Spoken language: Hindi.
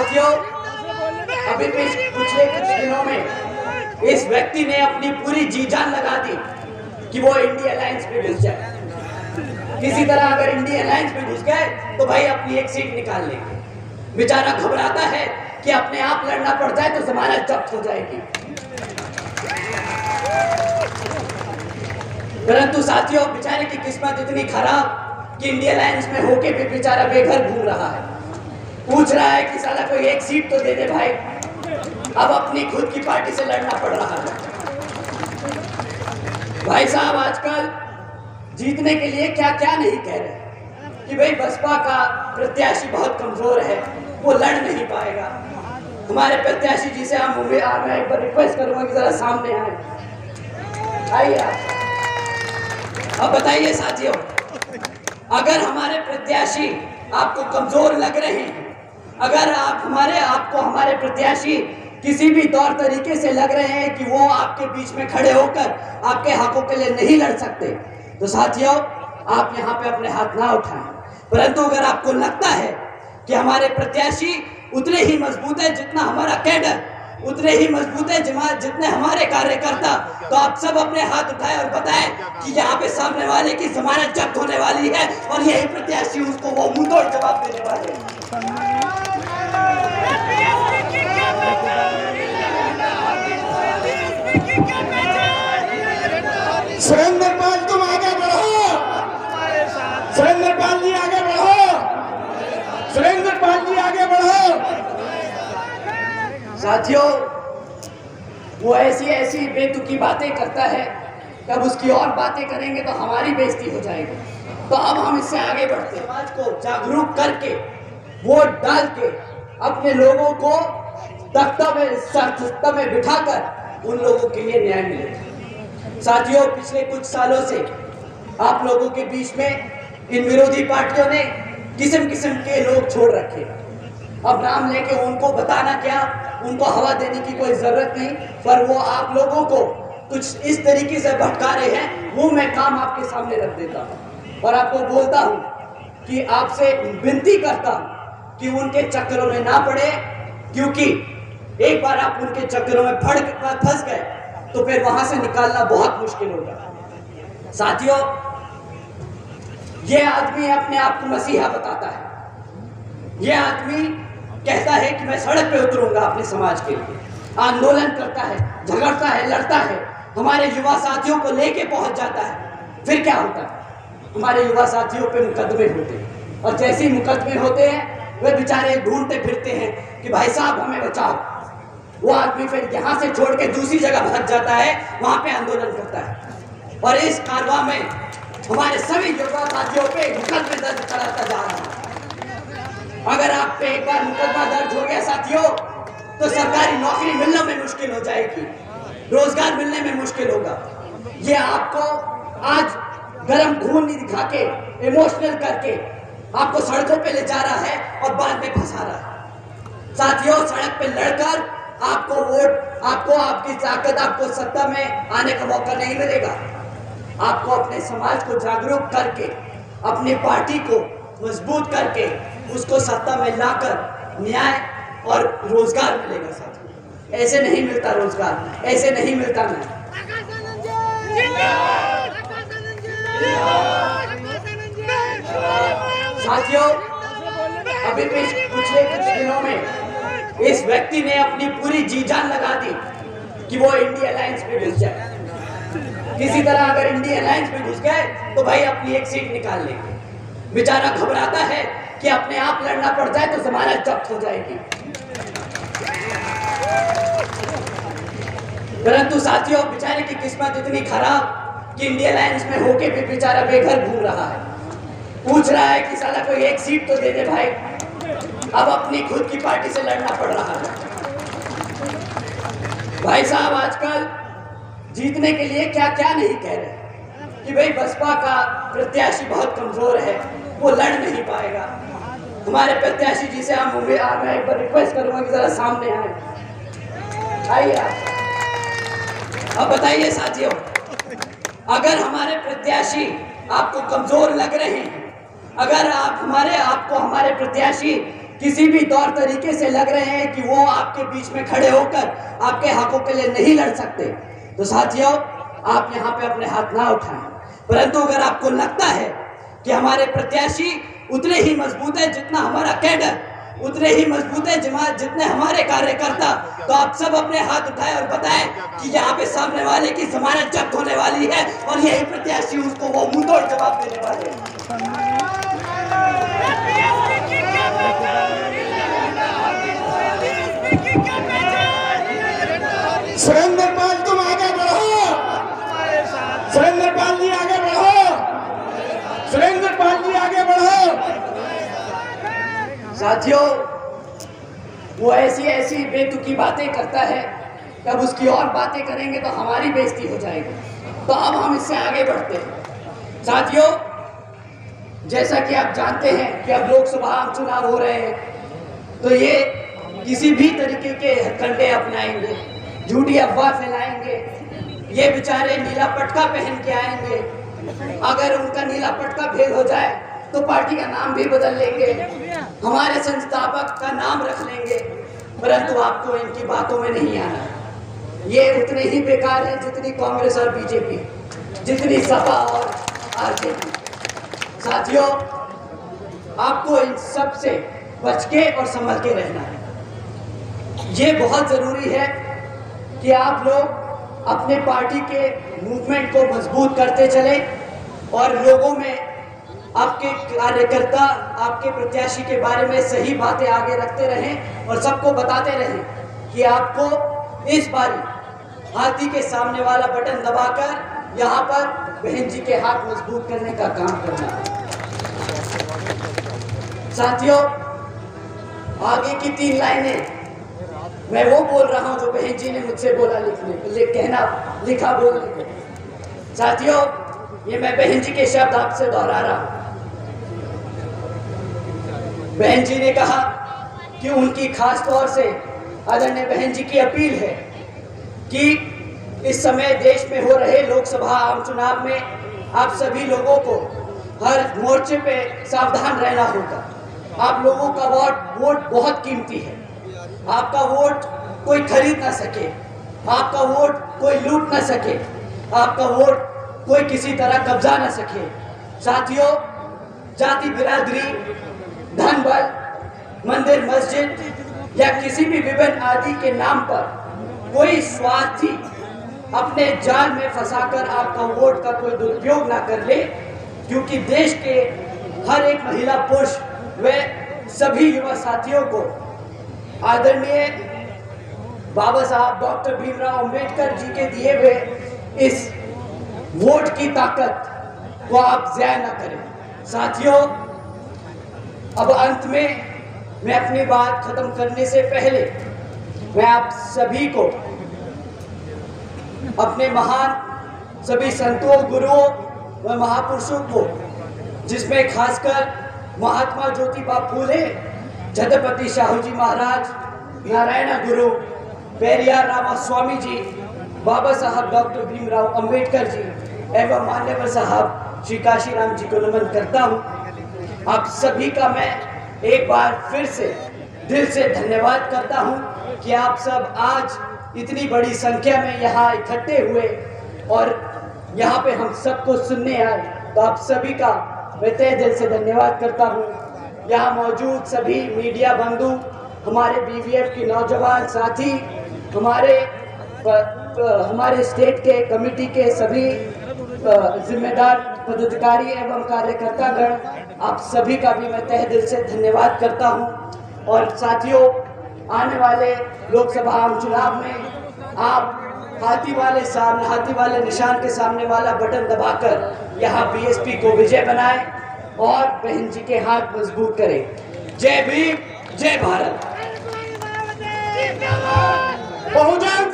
साथियों, अभी पिछले कुछ दिनों में इस व्यक्ति ने अपनी पूरी जी जान लगा दी कि वो इंडिया अलायंस में घुस जाए। किसी तरह अगर इंडिया अलायंस में घुस गए तो भाई अपनी एक सीट निकाल लेंगे। बेचारा घबराता है कि अपने आप लड़ना पड़ जाए तो जमानत जब्त हो जाएगी। परंतु साथियों, बेचारे की किस्मत इतनी खराब कि इंडिया अलायंस में होके भी बेचारा बेघर घूम रहा है। पूछ रहा है कि साला कोई एक सीट तो दे दे भाई। अब अपनी खुद की पार्टी से लड़ना पड़ रहा है। भाई साहब, आजकल जीतने के लिए क्या क्या नहीं कह रहे कि भाई बसपा का प्रत्याशी बहुत कमजोर है, वो लड़ नहीं पाएगा। हमारे प्रत्याशी जी से मैं एक बार रिक्वेस्ट करूंगा कि जरा सामने आइए आप। अब बताइए साथियों, अगर हमारे प्रत्याशी आपको कमजोर लग रहे हैं, अगर आपको हमारे प्रत्याशी किसी भी तौर तरीके से लग रहे हैं कि वो आपके बीच में खड़े होकर आपके हकों के लिए नहीं लड़ सकते, तो साथियों आप यहाँ पे अपने हाथ ना उठाएं। परंतु अगर आपको लगता है कि हमारे प्रत्याशी उतने ही मजबूत है जितना हमारा कैडर, उतने ही मजबूत है जितने हमारे कार्यकर्ता, तो आप सब अपने हाथ उठाएं और बताएं कि यहाँ पे सामने वाले की जमानत जब्त होने वाली है और यही प्रत्याशी उसको वो मुंहतोड़ जवाब देने वाले हैं। सुरेंद्र पाल, तुम आगे बढ़ो। सुरेंद्र पाल जी आगे बढ़ो। सुरेंद्र पाल जी आगे बढ़ो। साथियों, वो ऐसी बेतुकी बातें करता है, तब उसकी और बातें करेंगे तो हमारी बेइज्जती हो जाएगी। तो अब हम इससे आगे बढ़ते हैं। समाज को जागरूक करके, वोट डाल के अपने लोगों को सत्ता में बिठाकर उन लोगों के लिए न्याय मिले। साथियों, पिछले कुछ सालों से आप लोगों के बीच में इन विरोधी पार्टियों ने किस्म किस्म के लोग छोड़ रखे। अब नाम लेके उनको बताना क्या, उनको हवा देने की कोई जरूरत नहीं, पर वो आप लोगों को कुछ इस तरीके से भटका रहे हैं। वो मैं काम आपके सामने रख देता हूँ और आपको बोलता हूँ कि आपसे विनती करता हूँ कि उनके चक्करों में ना पड़े, क्योंकि एक बार आप उनके चक्करों में फंस गए तो फिर वहां से निकालना बहुत मुश्किल होगा। साथियों, ये आदमी अपने आप को मसीहा बताता है। ये आदमी कहता है कि मैं सड़क पे उतरूंगा अपने समाज के लिए, आंदोलन करता है, झगड़ता है, लड़ता है, हमारे युवा साथियों को लेके पहुंच जाता है। फिर क्या होता है, हमारे युवा साथियों पे मुकदमे होते हैं और जैसे ही मुकदमे होते हैं वे बेचारे ढूंढते फिरते हैं कि भाई साहब हमें बचाओ। वो आदमी फिर यहाँ से छोड़ के दूसरी जगह भाग जाता है, वहां पे आंदोलन करता है और इस कारवां में हमारे सभी युवा साथियों पे मुकदमे दर्ज कराता जा रहा है। अगर आप पे एक बार मुकदमा दर्ज हो गया साथियों, तो सरकारी नौकरी मिलने में मुश्किल हो जाएगी, रोजगार मिलने में मुश्किल होगा। ये आपको आज गरम खून नहीं दिखा के, इमोशनल करके आपको सड़कों पे ले जा रहा है और बाद में फंसा रहा है। साथियों, सड़क पे लड़कर आपको वोट, आपको आपकी ताकत, आपको सत्ता में आने का मौका नहीं मिलेगा। आपको अपने समाज को जागरूक करके, अपनी पार्टी को मजबूत करके उसको सत्ता में लाकर न्याय और रोजगार मिलेगा। साथियों, ऐसे नहीं मिलता रोजगार, ऐसे नहीं मिलता न्याय। साथियों, अभी पिछले कुछ दिनों में इस व्यक्ति ने अपनी पूरी जी जान लगा दी कि वो इंडिया अलायंस में घुस जाए। किसी तरह अगर इंडिया अलायंस में घुस गए तो भाई अपनी एक सीट निकाल लेंगे। बेचारा घबराता है कि अपने आप लड़ना पड़ जाए तो जमानत जब्त हो जाएगी। परंतु साथियों, बेचारे की किस्मत इतनी खराब कि इंडिया अलायंस में होके भी बेचारा बेघर घूम रहा है। पूछ रहा है कि साला कोई एक सीट तो दे दे भाई। अब अपनी खुद की पार्टी से लड़ना पड़ रहा है। भाई साहब, आजकल जीतने के लिए क्या क्या नहीं कह रहे कि भाई बसपा का प्रत्याशी बहुत कमजोर है, वो लड़ नहीं पाएगा। हमारे प्रत्याशी जी से मैं एक बार रिक्वेस्ट करूंगा कि जरा सामने आइए आप। अब बताइए साथियों, अगर हमारे प्रत्याशी आपको कमजोर लग रहे हैं, अगर आपको हमारे प्रत्याशी किसी भी तौर तरीके से लग रहे हैं कि वो आपके बीच में खड़े होकर आपके हकों के लिए नहीं लड़ सकते, तो साथियों आप यहाँ पे अपने हाथ ना उठाएं। परंतु अगर आपको लगता है कि हमारे प्रत्याशी उतने ही मजबूत है जितना हमारा कैडर, उतने ही मजबूत है जितने हमारे कार्यकर्ता, तो आप सब अपने हाथ उठाएं और बताएं कि यहाँ पे सामने वाले की जमानत जब्त होने वाली है और यही प्रत्याशी उसको वो मुंहतोड़ जवाब देने वाले हैं। सुरेंद्र पाल तुम आगे बढ़ो, सुरेंद्र पाल जी आगे बढ़ो, सुरेंद्र पाल जी आगे बढ़ो। साथियों वो ऐसी ऐसी बेतुकी बातें करता है, तब उसकी और बातें करेंगे तो हमारी बेइज्जती हो जाएगी, तो अब हम इससे आगे बढ़ते हैं। साथियों जैसा कि आप जानते हैं कि अब लोकसभा चुनाव हो रहे हैं, तो ये किसी भी तरीके के हथकंडे अपनाएंगे, झूठी अफवाह फैलाएंगे, ये बेचारे नीला पटका पहन के आएंगे, अगर उनका नीला पटका फेल हो जाए तो पार्टी का नाम भी बदल लेंगे, हमारे संस्थापक का नाम रख लेंगे, परंतु आपको इनकी बातों में नहीं आना। ये उतने ही बेकार है जितनी कांग्रेस और बीजेपी, जितनी सपा और आरजेडी। साथियों आपको इन सब से बच के और संभल के रहना है। ये बहुत जरूरी है कि आप लोग अपने पार्टी के मूवमेंट को मजबूत करते चले और लोगों में आपके कार्यकर्ता आपके प्रत्याशी के बारे में सही बातें आगे रखते रहें और सबको बताते रहें कि आपको इस बारी हाथी के सामने वाला बटन दबाकर यहाँ पर बहन जी के हाथ मजबूत करने का काम करना है। साथियों आगे की 3 लाइनें मैं वो बोल रहा हूं जो बहन जी ने मुझसे बोला लिखा बोलने को। साथियों ये मैं बहन जी के शब्द आपसे दोहरा रहा हूं। बहन जी ने कहा कि उनकी खास तौर से आदरणीय बहन जी की अपील है कि इस समय देश में हो रहे लोकसभा आम चुनाव में आप सभी लोगों को हर मोर्चे पे सावधान रहना होगा। आप लोगों का वोट बहुत कीमती है। आपका वोट कोई खरीद ना सके, आपका वोट कोई लूट ना सके, आपका वोट कोई किसी तरह कब्जा ना सके। साथियों जाति बिरादरी, धन बल, मंदिर मस्जिद या किसी भी विभिन्न आदि के नाम पर कोई स्वार्थी अपने जाल में फंसाकर आपका वोट का कोई दुरुपयोग ना कर ले, क्योंकि देश के हर एक महिला पुरुष व सभी युवा साथियों को आदरणीय बाबा साहब डॉक्टर भीमराव अंबेडकर जी के दिए हुए इस वोट की ताकत को आप ज़ाया ना करें। साथियों अब अंत में मैं अपनी बात खत्म करने से पहले मैं आप सभी को अपने महान सभी संतों, गुरुओं व महापुरुषों को, जिसमें खासकर महात्मा ज्योतिबा फूले, छत्रपति शाहू जी महाराज, नारायण गुरु, पेरियार रामास्वामी जी, बाबा साहब डॉक्टर भीमराव अंबेडकर जी एवं मान्यवर साहब श्री काशीराम जी को नमन करता हूँ। आप सभी का मैं एक बार फिर से दिल से धन्यवाद करता हूँ कि आप सब आज इतनी बड़ी संख्या में यहाँ इकट्ठे हुए और यहाँ पे हम सबको सुनने आए, तो आप सभी का मैं तहे दिल से धन्यवाद करता हूँ। यहाँ मौजूद सभी मीडिया बंधु, हमारे बीवीएफ की नौजवान साथी, हमारे स्टेट के कमेटी के सभी जिम्मेदार पदाधिकारी एवं कार्यकर्तागण, आप सभी का भी मैं तहे दिल से धन्यवाद करता हूं। और साथियों आने वाले लोकसभा आम चुनाव में आप हाथी वाले निशान के सामने वाला बटन दबाकर यहाँ बीएसपी को विजय बनाएं और बहन जी के हाथ मजबूत करें। जय भीम, जय भारत। बहुजन